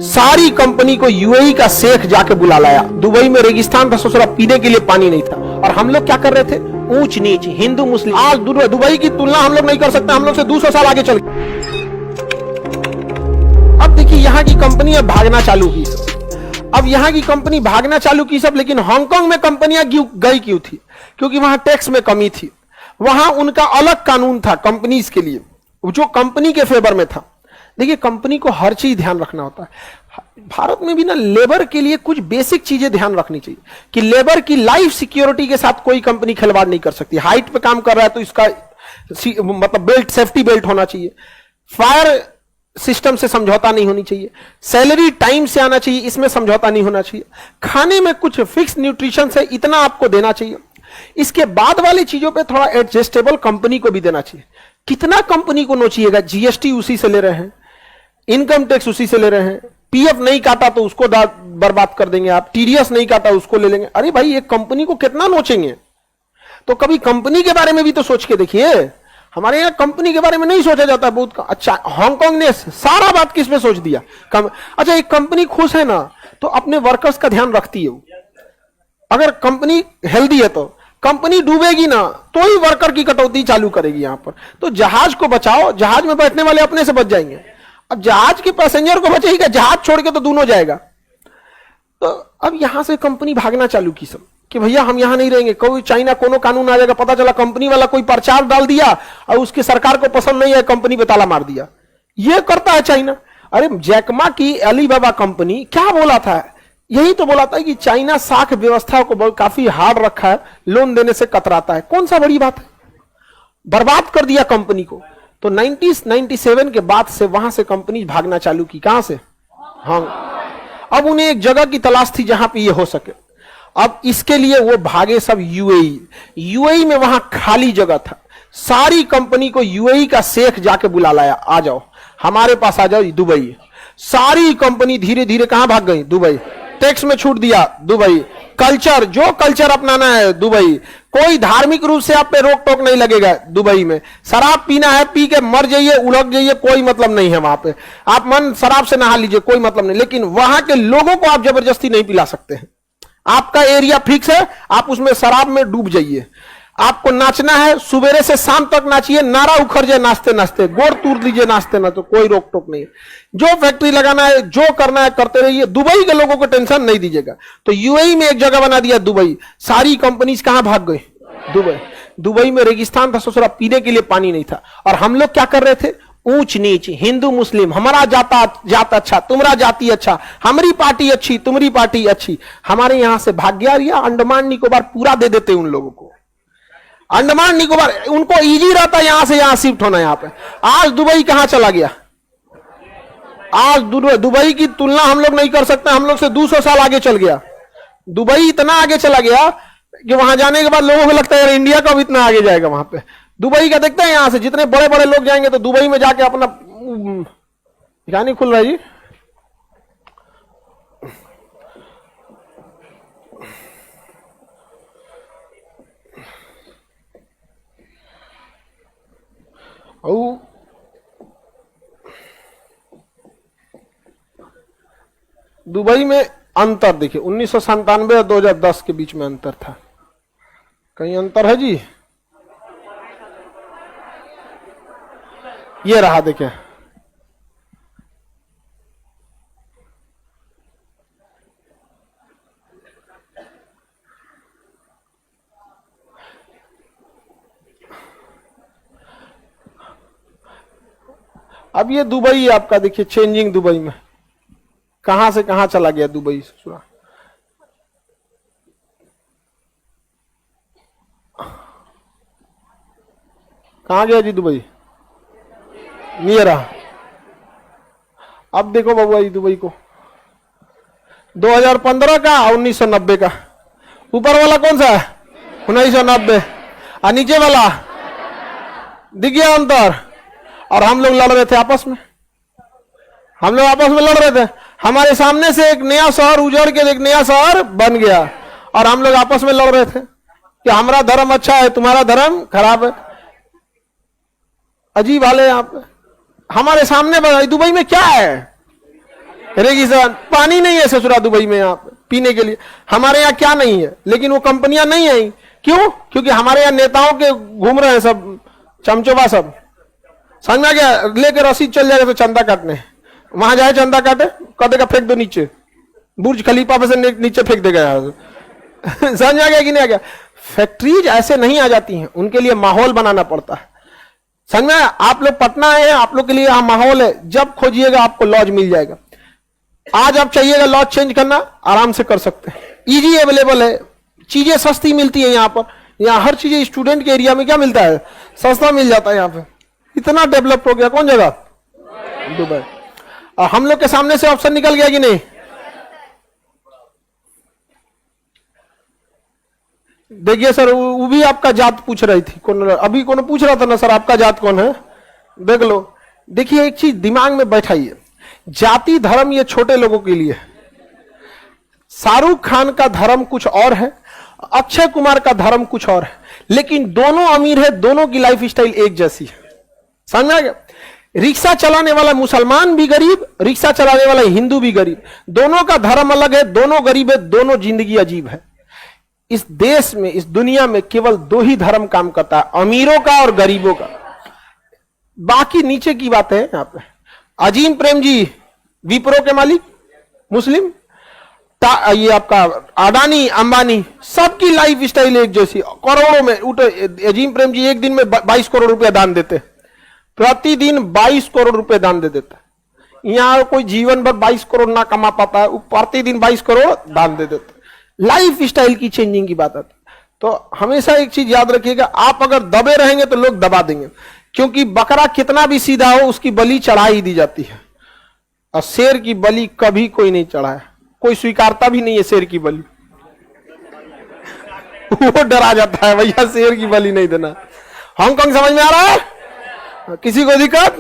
सारी कंपनी को यूएई का शेख जाके बुला लाया। दुबई में रेगिस्तान था, ससुरा पीने के लिए पानी नहीं था, और हम लोग क्या कर रहे थे, ऊंच नीच हिंदू मुस्लिम। आज दुबई की तुलना हम लोग नहीं कर सकते, हम लोग से 200 साल आगे चल गए। अब देखिए यहाँ की कंपनी अब भागना चालू की सब, अब यहाँ की कंपनी भागना चालू की सब, लेकिन हांगकांग में कंपनियां गई क्यों थी? क्योंकि वहां टैक्स में कमी थी, वहां उनका अलग कानून था कंपनीज के लिए जो कंपनी के फेवर में था। देखिए कंपनी को हर चीज ध्यान रखना होता है। भारत में भी ना लेबर के लिए कुछ बेसिक चीजें ध्यान रखनी चाहिए कि लेबर की लाइफ सिक्योरिटी के साथ कोई कंपनी खिलवाड़ नहीं कर सकती। हाइट पे काम कर रहा है तो इसका मतलब बेल्ट, सेफ्टी बेल्ट होना चाहिए, फायर सिस्टम से समझौता नहीं होनी चाहिए, सैलरी टाइम से आना चाहिए, इसमें समझौता नहीं होना चाहिए, खाने में कुछ फिक्स न्यूट्रिशन से इतना आपको देना चाहिए। इसके बाद वाली चीजों पे थोड़ा एडजस्टेबल कंपनी को भी देना चाहिए। कितना कंपनी को नोचिएगा, जीएसटी उसी से ले रहे हैं, इनकम टैक्स उसी से ले रहे हैं, पीएफ नहीं काटा तो उसको बर्बाद कर देंगे आप, टीडीएस नहीं काटा उसको ले लेंगे। अरे भाई एक कंपनी को कितना नोचेंगे? तो कभी कंपनी के बारे में भी तो सोच के देखिए। हमारे यहाँ कंपनी के बारे में नहीं सोचा जाता बहुत। अच्छा हांगकांग ने सारा बात किस पे सोच दिया? अच्छा एक कंपनी खुश है ना तो अपने वर्कर्स का ध्यान रखती है। अगर कंपनी हेल्दी है तो कंपनी डूबेगी ना तो ही वर्कर की कटौती चालू करेगी यहां पर। तो जहाज को बचाओ, जहाज में बैठने वाले अपने से बच जाएंगे। अब जहाज के पैसेंजर को बचेगा, जहाज छोड़ के तो दोनों जाएगा। तो अब यहां से कंपनी भागना चालू की सब कि भैया हम यहां नहीं रहेंगे। कोई चाइना कोनो कानून आ जाएगा, पता चला कंपनी वाला कोई प्रचार डाल दिया और उसकी सरकार को पसंद नहीं है, कंपनी पे ताला मार दिया। ये करता है चाइना। अरे जैकमा की अलीबाबा कंपनी क्या बोला था? यही तो बोला था कि चाइना साख व्यवस्था को काफी हार्ड रखा है, लोन देने से कतराता है। कौन सा बड़ी बात है? बर्बाद कर दिया कंपनी को। तो 1997 के बाद से वहां से कंपनी भागना चालू की। कहां से? हाँ। अब उन्हें एक जगह की तलाश थी जहां पे ये हो सके। अब इसके लिए वो भागे सब यूएई में वहां खाली जगह था। सारी कंपनी को यूएई का शेख जाके बुला लाया, आ जाओ हमारे पास, आ जाओ दुबई। सारी कंपनी धीरे धीरे कहां भाग गई? दुबई। टैक्स में छूट दिया, दुबई। कल्चर, जो कल्चर अपनाना है दुबई। कोई धार्मिक रूप से आप पे रोक टोक नहीं लगेगा दुबई में। शराब पीना है, पी के मर जाइए, उलझ जाइए, कोई मतलब नहीं है वहां पे। आप मन शराब से नहा लीजिए, कोई मतलब नहीं। लेकिन वहां के लोगों को आप जबरदस्ती नहीं पिला सकते हैं। आपका एरिया फिक्स है, आप उसमें शराब में डूब जाइए। आपको नाचना है, सुबेरे से शाम तक नाचिए, नारा उखड़ जाए नाचते नाचते, गोड़ तोड़ लीजिए नाचते ना, तो कोई रोक टोक नहीं है। जो फैक्ट्री लगाना है, जो करना है करते रहिए। दुबई के लोगों को टेंशन नहीं दीजिएगा। तो यूएई में एक जगह बना दिया दुबई। सारी कंपनीज कहां भाग गई? दुबई। दुबई में रेगिस्तान था, ससुरा पीने के लिए पानी नहीं था, और हम लोग क्या कर रहे थे, ऊंच नीच हिंदू मुस्लिम, हमारा जात अच्छा, तुम्हारा जाति अच्छा, हमारी पार्टी अच्छी, तुम्हारी पार्टी अच्छी। हमारे यहां से भाग गया। अंडमान निकोबार पूरा दे देते उन लोगों को। अंडमान निकोबार उनको इजी रहता है यहां से यहां शिफ्ट होना। यहां पे आज दुबई कहां चला गया? आज दुबई की तुलना हम लोग नहीं कर सकते, हम लोग से 200 साल आगे चल गया। दुबई इतना आगे चला गया कि वहां जाने के बाद लोगों को लगता है यार इंडिया का भी इतना आगे जाएगा वहां पे। दुबई का देखते हैं, यहां से जितने बड़े बड़े लोग जाएंगे तो दुबई में जाके अपना नहीं खुल रहा है जी। दुबई में अंतर देखिए, 1997 और 2010 के बीच में अंतर था। कहीं अंतर है जी? ये रहा देखिए, अब ये दुबई आपका देखिए चेंजिंग। दुबई में कहां से कहां चला गया दुबई? कहां गया जी दुबई? ये रहा। अब देखो बाबू जी दुबई को 2015 का 1990 का। ऊपर वाला कौन सा है? 1990। और नीचे वाला दिख गया अंतर। और हम लोग लड़ रहे थे आपस में, हम लोग आपस में लड़ रहे थे। हमारे सामने से एक नया शहर उजड़ के एक नया शहर बन गया, और हम लोग आपस में लड़ रहे थे कि हमारा धर्म अच्छा है, तुम्हारा धर्म खराब है। अजीब हाल है यहाँ पे। हमारे सामने दुबई में क्या है? रेगिस्तान, पानी नहीं है ससुरा दुबई में यहाँ पे पीने के लिए। हमारे यहाँ क्या नहीं है, लेकिन वो कंपनियां नहीं आई। क्यों? क्योंकि हमारे यहाँ नेताओं के घूम रहे हैं सब चमचोबा सब, समझ में आ गया? लेकर रसीद चल जाएगा तो चंदा काटने, वहां जाए चंदा काटे, कह देगा फेंक दो नीचे, बुर्ज खलीफा पे से नीचे फेंक देगा यार। समझ में आ गया कि नहीं आ गया? फैक्ट्रीज ऐसे नहीं आ जाती हैं, उनके लिए माहौल बनाना पड़ता है। समझ में? आप लोग पटना आए हैं, आप लोग के लिए यहाँ माहौल है, जब खोजिएगा आपको लॉज मिल जाएगा। आज आप चाहिएगा लॉज चेंज करना, आराम से कर सकते हैं, इजी अवेलेबल है, चीजें सस्ती मिलती है यहाँ पर। यहाँ हर चीज स्टूडेंट के एरिया में क्या मिलता है, सस्ता मिल जाता है यहाँ पे। इतना डेवलप हो गया। कौन जगह? दुबई। और हम लोग के सामने से ऑप्शन निकल गया कि नहीं? देखिए सर, वो भी आपका जात पूछ रही थी, कौन अभी कौन पूछ रहा था ना सर, आपका जात कौन है, देख लो। देखिए एक चीज दिमाग में बैठाइए, जाति धर्म ये छोटे लोगों के लिए है। शाहरुख खान का धर्म कुछ और है, अक्षय कुमार का धर्म कुछ और है, लेकिन दोनों अमीर है, दोनों की लाइफ स्टाइल एक जैसी है। समझ में गया? रिक्शा चलाने वाला मुसलमान भी गरीब, रिक्शा चलाने वाला हिंदू भी गरीब, दोनों का धर्म अलग है, दोनों गरीब है, दोनों जिंदगी अजीब है। इस देश में, इस दुनिया में केवल दो ही धर्म काम करता है, अमीरों का और गरीबों का। बाकी नीचे की बात है। यहाँ पे अजीम प्रेम जी विप्रो के मालिक मुस्लिम, ये आपका अडानी अंबानी, सबकी लाइफ स्टाइल एक जैसी, करोड़ों में उठे। अजीम प्रेम जी एक दिन में 22 करोड़ रुपया दान देते, प्रतिदिन 22 करोड़ रुपए दान दे देते। यहाँ कोई जीवन भर 22 करोड़ ना कमा पाता है, प्रतिदिन 22 करोड़ दान दे देते। लाइफ स्टाइल की चेंजिंग की बात आती। तो हमेशा एक चीज याद रखिएगा, आप अगर दबे रहेंगे तो लोग दबा देंगे, क्योंकि बकरा कितना भी सीधा हो उसकी बलि चढ़ा ही दी जाती है, और शेर की बलि कभी कोई नहीं चढ़ाया, कोई स्वीकारता भी नहीं है शेर की बलि। वो डरा जाता है, भैया शेर की बलि नहीं देना। हांगकांग समझ में आ रहा है? किसी को दिक्कत?